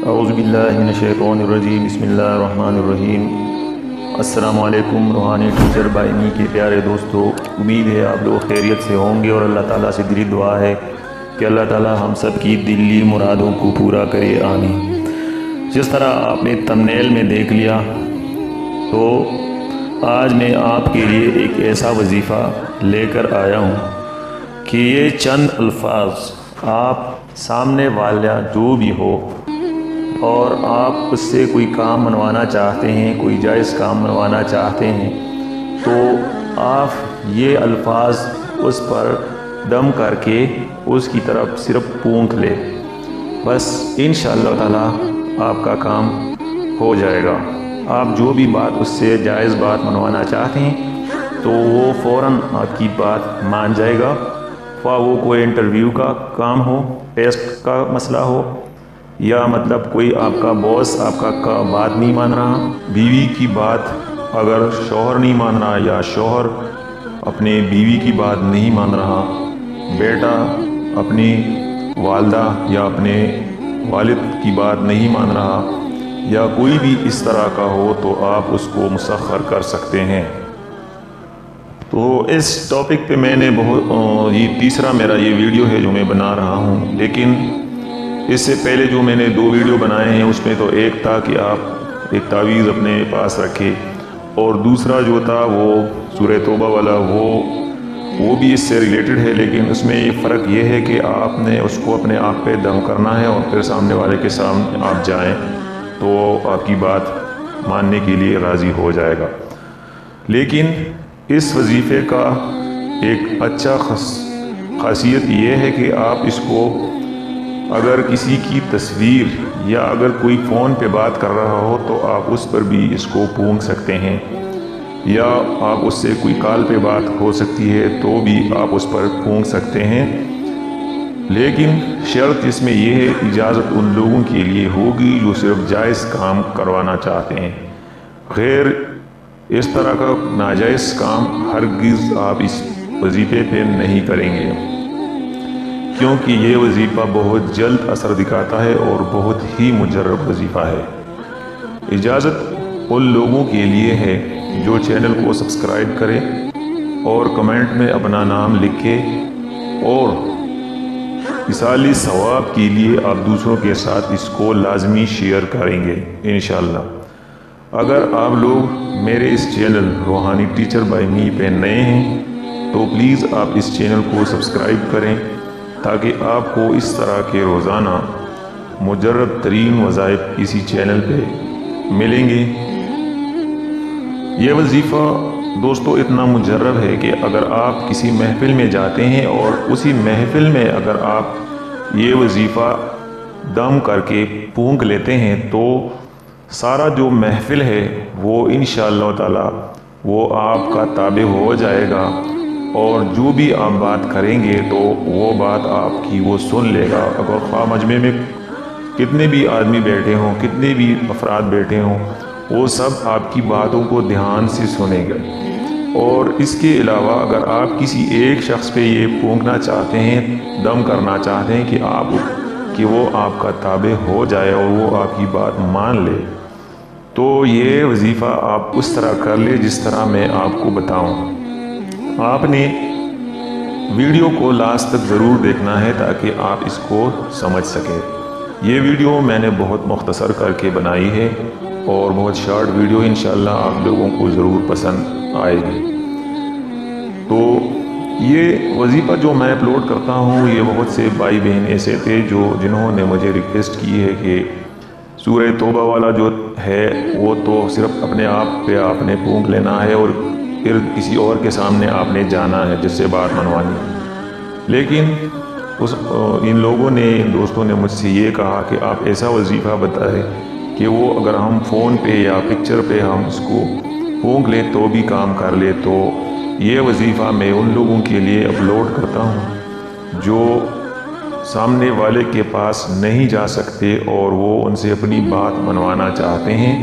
اعوذ باللہ من الشیطان الرجیم، بسم اللہ الرحمن الرحیم۔ السلام علیکم روحانی ٹیچر بائی می کے پیارے دوستو، امید ہے آپ لوگ خیریت سے ہوں گے اور اللہ تعالیٰ سے دلی دعا ہے کہ اللہ تعالیٰ ہم سب کی دلی مرادوں کو پورا کرے، آمین۔ جس طرح آپ نے تمنیل میں دیکھ لیا تو آج میں آپ کے لیے ایک ایسا وظیفہ لے کر آیا ہوں کہ یہ چند الفاظ آپ سامنے والا جو بھی ہو اور آپ اس سے کوئی کام منوانا چاہتے ہیں، کوئی جائز کام منوانا چاہتے ہیں، تو آپ یہ الفاظ اس پر دم کر کے اس کی طرف صرف پونک لے، بس انشاءاللہ تعالیٰ آپ کا کام ہو جائے گا۔ آپ جو بھی بات اس سے جائز بات منوانا چاہتے ہیں تو وہ فوراً آپ کی بات مان جائے گا، خواہ وہ کوئی انٹرویو کا کام ہو، ٹیسٹ کا مسئلہ ہو، یا مطلب کوئی آپ کا باس آپ کا بات نہیں مان رہا، بیوی کی بات اگر شوہر نہیں مان رہا یا شوہر اپنے بیوی کی بات نہیں مان رہا، بیٹا اپنی والدہ یا اپنے والد کی بات نہیں مان رہا، یا کوئی بھی اس طرح کا ہو تو آپ اس کو مسخر کر سکتے ہیں۔ تو اس ٹاپک پہ میں نے یہ تیسرا میرا یہ ویڈیو ہے جو میں بنا رہا ہوں، لیکن اس سے پہلے جو میں نے 2 ویڈیو بنائے ہیں اس میں تو ایک تھا کہ آپ ایک تعویذ اپنے پاس رکھے، اور دوسرا جو تھا وہ سورہ توبہ والا، وہ بھی اس سے ریلیٹڈ ہے، لیکن اس میں یہ فرق یہ ہے کہ آپ نے اس کو اپنے آپ پہ دم کرنا ہے اور پھر سامنے والے کے سامنے آپ جائیں تو آپ کی بات ماننے کے لیے راضی ہو جائے گا۔ لیکن اس وظیفے کا ایک اچھا خاصیت یہ ہے کہ آپ اس کو اگر کسی کی تصویر یا اگر کوئی فون پہ بات کر رہا ہو تو آپ اس پر بھی اس کو پونک سکتے ہیں، یا آپ اس سے کوئی کال پہ بات ہو سکتی ہے تو بھی آپ اس پر پونک سکتے ہیں، لیکن شرط اس میں یہ ہے اجازت ان لوگوں کے لیے ہوگی جو صرف جائز کام کروانا چاہتے ہیں، غیر اس طرح کا ناجائز کام ہرگز آپ اس وظیفے پہ نہیں کریں گے، کیونکہ یہ وظیفہ بہت جلد اثر دکھاتا ہے اور بہت ہی مجرب وظیفہ ہے۔ اجازت ان لوگوں کے لیے ہے جو چینل کو سبسکرائب کریں اور کمنٹ میں اپنا نام لکھے، اور ایصال ثواب کے لیے آپ دوسروں کے ساتھ اس کو لازمی شیئر کریں گے انشاءاللہ۔ اگر آپ لوگ میرے اس چینل روحانی ٹیچر بائی می پہ نئے ہیں تو پلیز آپ اس چینل کو سبسکرائب کریں تاکہ آپ کو اس طرح کے روزانہ مجرب ترین وظائف اسی چینل پہ ملیں گے۔ یہ وظیفہ دوستو اتنا مجرب ہے کہ اگر آپ کسی محفل میں جاتے ہیں اور اسی محفل میں اگر آپ یہ وظیفہ دم کر کے پونک لیتے ہیں تو سارا جو محفل ہے وہ انشاءاللہ تعالی وہ آپ کا تابع ہو جائے گا، اور جو بھی آپ بات کریں گے تو وہ بات آپ کی وہ سن لے گا۔ اگر خواہ مجمع میں کتنے بھی آدمی بیٹھے ہوں، کتنے بھی افراد بیٹھے ہوں، وہ سب آپ کی باتوں کو دھیان سے سنیں گے۔ اور اس کے علاوہ اگر آپ کسی ایک شخص پہ یہ پونکنا چاہتے ہیں، دم کرنا چاہتے ہیں کہ وہ آپ کا تابع ہو جائے اور وہ آپ کی بات مان لے، تو یہ وظیفہ آپ اس طرح کر لے جس طرح میں آپ کو بتاؤں۔ آپ نے ویڈیو کو لاسٹ تک ضرور دیکھنا ہے تاکہ آپ اس کو سمجھ سکیں۔ یہ ویڈیو میں نے بہت مختصر کر کے بنائی ہے اور بہت شارٹ ویڈیو، انشاءاللہ آپ لوگوں کو ضرور پسند آئے گی۔ تو یہ وظیفہ جو میں اپلوڈ کرتا ہوں، یہ بہت سے بھائی بہن ایسے تھے جنہوں نے مجھے ریکویسٹ کی ہے کہ سورہ توبہ والا جو ہے وہ تو صرف اپنے آپ پہ آپ نے پونک لینا ہے اور پھر کسی اور کے سامنے آپ نے جانا ہے جس سے بات منوانی ہے، لیکن ان لوگوں نے، ان دوستوں نے مجھ سے یہ کہا کہ آپ ایسا وظیفہ بتائیں کہ وہ اگر ہم فون پہ یا پکچر پہ ہم اس کو پونک لیں تو بھی کام کر لے۔ تو یہ وظیفہ میں ان لوگوں کے لیے اپلوڈ کرتا ہوں جو سامنے والے کے پاس نہیں جا سکتے اور وہ ان سے اپنی بات منوانا چاہتے ہیں،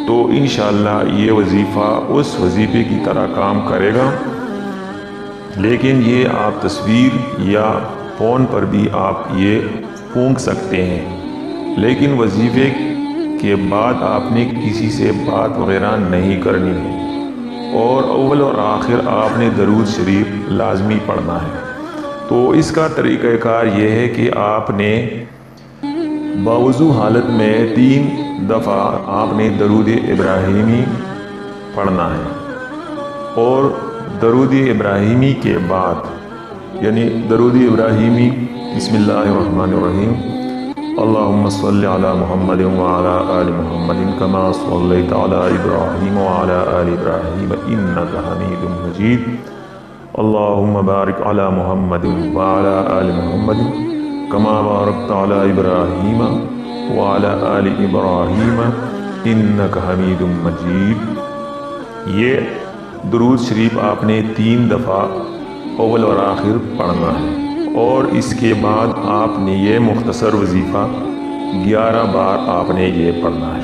تو انشاءاللہ یہ وظیفہ اس وظیفے کی طرح کام کرے گا، لیکن یہ آپ تصویر یا فون پر بھی آپ یہ پونک سکتے ہیں، لیکن وظیفے کے بعد آپ نے کسی سے بات وغیرہ نہیں کرنی ہے، اور اول اور آخر آپ نے درود شریف لازمی پڑھنا ہے۔ تو اس کا طریقہ کار یہ ہے کہ آپ نے باوضو حالت میں 3 دفعہ آپ نے درود ابراہیمی پڑھنا ہے، اور درود ابراہیمی کے بعد یعنی درود ابراہیمی بسم اللہ الرحمن الرحیم اللہم صلی علی محمد وعلی آل محمد کما صلیت علی ابراہیم وعلی آل ابراہیم انکا حمید مجید اللہم بارک علی محمد وعلی آل محمد کما بارکت علی ابراہیم وعلی آل ابراہیم انکا حمید مجید۔ یہ درود شریف آپ نے 3 دفعہ اول اور آخر پڑھنا ہے، اور اس کے بعد آپ نے یہ مختصر وظیفہ 11 بار آپ نے یہ پڑھنا ہے،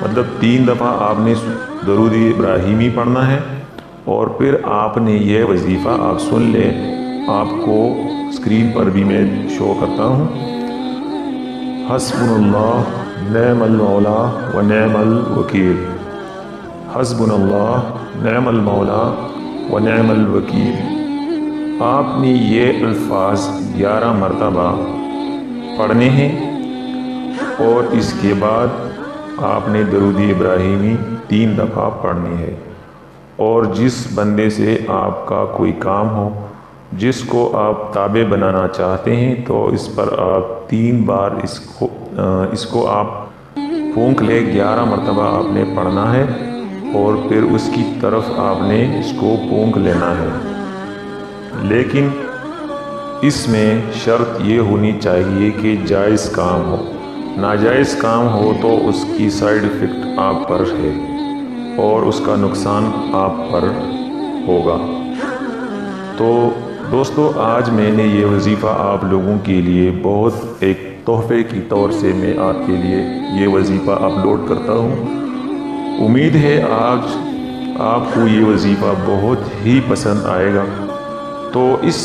مطلب 3 دفعہ آپ نے درود ابراہیمی پڑھنا ہے، اور پھر آپ نے یہ وظیفہ آپ سن لیں، آپ کو اسکرین پر بھی میں شو کرتا ہوں۔ حسبنا اللہ نعم المولا و نعم الوکیل، حسبنا اللہ نعم المولا و نعم الوکیل۔ آپ نے یہ الفاظ 11 مرتبہ پڑھنے ہیں، اور اس کے بعد آپ نے درود ابراہیمی 3 دفعہ پڑھنی ہے، اور جس بندے سے آپ کا کوئی کام ہو، جس کو آپ تابع بنانا چاہتے ہیں، تو اس پر آپ 3 بار اس کو آپ پھونک لے، 11 مرتبہ آپ نے پڑھنا ہے، اور پھر اس کی طرف آپ نے اس کو پھونک لینا ہے۔ لیکن اس میں شرط یہ ہونی چاہیے کہ جائز کام ہو، ناجائز کام ہو تو اس کی سائیڈ ایفیکٹ آپ پر ہے، اور اس کا نقصان آپ پر ہوگا۔ تو دوستو، آج میں نے یہ وظیفہ آپ لوگوں کے لیے بہت ایک تحفے کی طور سے میں آپ کے لیے یہ وظیفہ اپلوڈ کرتا ہوں۔ امید ہے آج آپ کو یہ وظیفہ بہت ہی پسند آئے گا، تو اس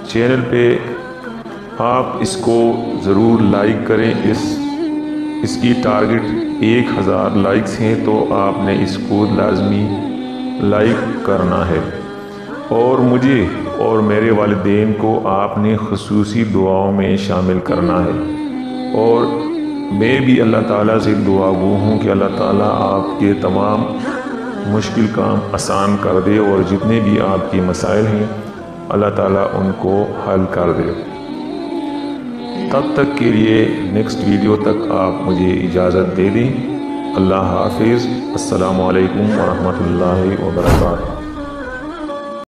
چینل پہ آپ اس کو ضرور لائک کریں۔ اس کی ٹارگٹ 1000 لائکس ہیں، تو آپ نے اس کو لازمی لائک کرنا ہے، اور مجھے اور میرے والدین کو آپ نے خصوصی دعاؤں میں شامل کرنا ہے، اور میں بھی اللہ تعالیٰ سے دعا گو ہوں کہ اللہ تعالیٰ آپ کے تمام مشکل کام آسان کر دے، اور جتنے بھی آپ کے مسائل ہیں اللہ تعالیٰ ان کو حل کر دے۔ تب تک کے لیے نیکسٹ ویڈیو تک آپ مجھے اجازت دے دیں۔ اللہ حافظ۔ السلام علیکم ورحمۃ اللہ وبرکاتہ۔